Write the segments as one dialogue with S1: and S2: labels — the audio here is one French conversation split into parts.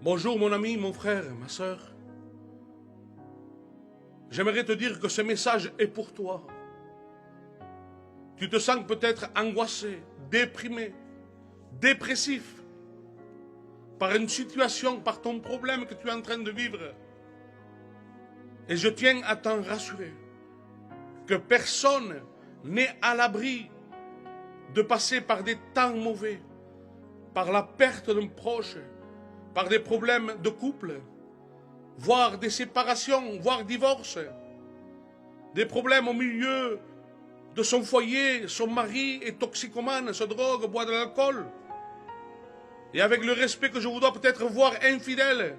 S1: Bonjour mon ami, mon frère, ma soeur. J'aimerais te dire que ce message est pour toi. Tu te sens peut-être angoissé, déprimé, dépressif par une situation, par ton problème que tu es en train de vivre. Et je tiens à t'en rassurer que personne n'est à l'abri de passer par des temps mauvais, par la perte d'un proche, par des problèmes de couple, voire des séparations, voire divorces, des problèmes au milieu de son foyer, son mari est toxicomane, se drogue, boit de l'alcool. Et avec le respect que je vous dois peut-être voir infidèle,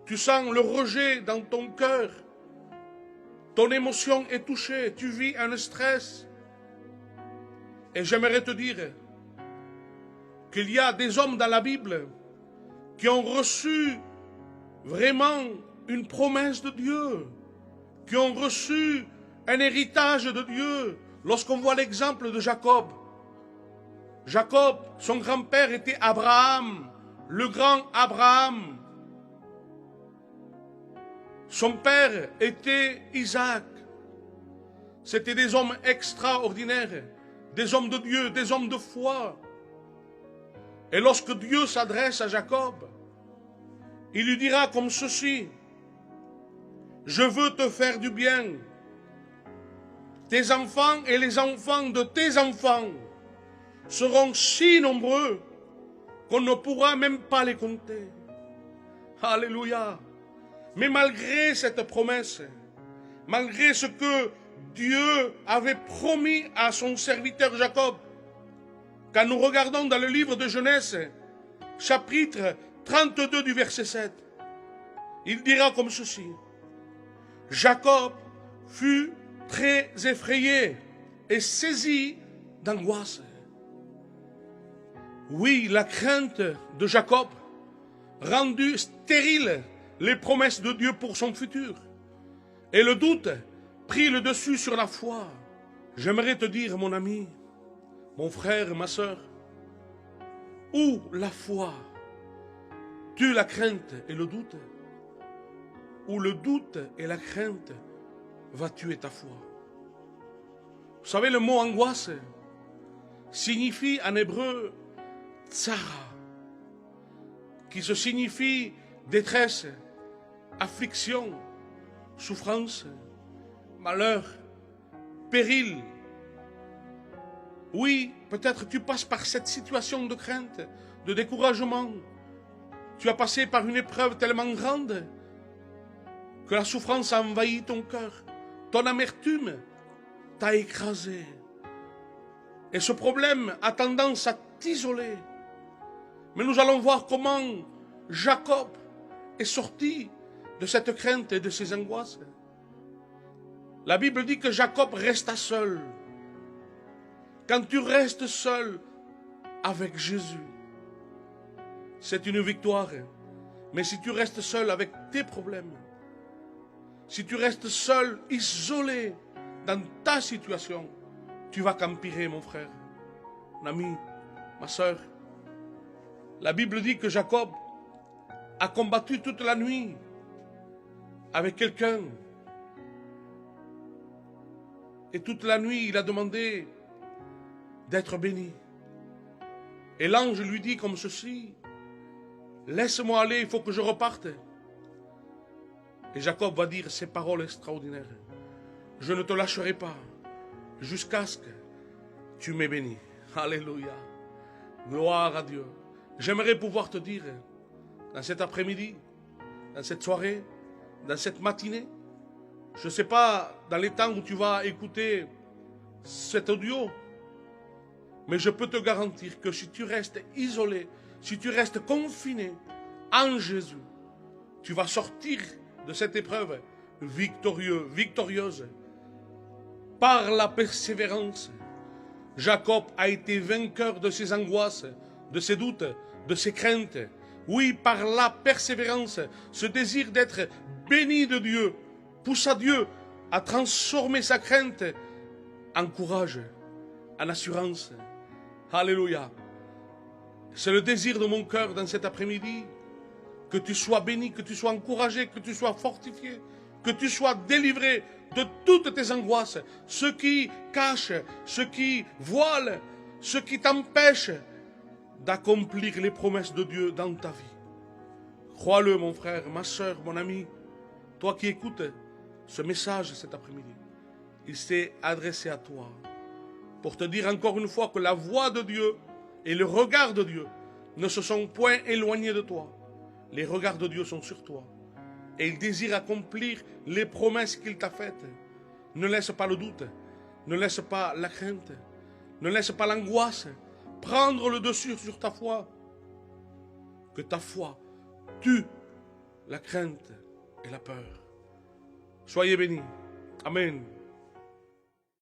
S1: tu sens le rejet dans ton cœur, ton émotion est touchée, tu vis un stress. Et j'aimerais te dire qu'il y a des hommes dans la Bible qui ont reçu vraiment une promesse de Dieu, qui ont reçu un héritage de Dieu. Lorsqu'on voit l'exemple de Jacob, Jacob, son grand-père était Abraham, le grand Abraham. Son père était Isaac. C'était des hommes extraordinaires, des hommes de Dieu, des hommes de foi. Et lorsque Dieu s'adresse à Jacob, il lui dira comme ceci: je veux te faire du bien. Tes enfants et les enfants de tes enfants seront si nombreux qu'on ne pourra même pas les compter. Alléluia. Mais malgré cette promesse, malgré ce que Dieu avait promis à son serviteur Jacob, quand nous regardons dans le livre de Genèse, chapitre 32 du verset 7, il dira comme ceci: Jacob fut très effrayé et saisi d'angoisse. Oui, la crainte de Jacob rendit stériles les promesses de Dieu pour son futur. Et le doute prit le dessus sur la foi. J'aimerais te dire, mon ami, mon frère, ma soeur, où la foi tue la crainte et le doute, où le doute et la crainte va tuer ta foi. Vous savez, le mot angoisse signifie en hébreu tsara, qui se signifie détresse, affliction, souffrance, malheur, péril. Oui, peut-être tu passes par cette situation de crainte, de découragement. Tu as passé par une épreuve tellement grande que la souffrance a envahi ton cœur. Ton amertume t'a écrasé. Et ce problème a tendance à t'isoler. Mais nous allons voir comment Jacob est sorti de cette crainte et de ces angoisses. La Bible dit que Jacob resta seul. Quand tu restes seul avec Jésus, c'est une victoire. Mais si tu restes seul avec tes problèmes, si tu restes seul, isolé dans ta situation, tu vas qu'empirer, mon frère, mon ami, ma soeur. La Bible dit que Jacob a combattu toute la nuit avec quelqu'un. Et toute la nuit, il a demandé d'être béni. Et l'ange lui dit comme ceci: laisse-moi aller, il faut que je reparte. Et Jacob va dire ces paroles extraordinaires: je ne te lâcherai pas jusqu'à ce que tu m'aies béni. Alléluia. Gloire à Dieu. J'aimerais pouvoir te dire, dans cet après-midi, dans cette soirée, dans cette matinée, je ne sais pas dans les temps où tu vas écouter cet audio, mais je peux te garantir que si tu restes isolé, si tu restes confiné en Jésus, tu vas sortir de cette épreuve victorieux, victorieuse. Par la persévérance, Jacob a été vainqueur de ses angoisses, de ses doutes, de ses craintes. Oui, par la persévérance, ce désir d'être béni de Dieu poussa Dieu à transformer sa crainte en courage, en assurance. Alléluia. C'est le désir de mon cœur dans cet après-midi Que tu sois béni, que tu sois encouragé, que tu sois fortifié, que tu sois délivré de toutes tes angoisses, ce qui cache, ce qui voile, ce qui t'empêche d'accomplir les promesses de Dieu dans ta vie. Crois-le, mon frère, ma soeur, mon ami, toi qui écoutes ce message cet après-midi, il s'est adressé à toi pour te dire encore une fois que la voix de Dieu et le regard de Dieu ne se sont point éloignés de toi. Les regards de Dieu sont sur toi. Et il désire accomplir les promesses qu'il t'a faites. Ne laisse pas le doute. Ne laisse pas la crainte. Ne laisse pas l'angoisse prendre le dessus sur ta foi. Que ta foi tue la crainte et la peur. Soyez bénis. Amen.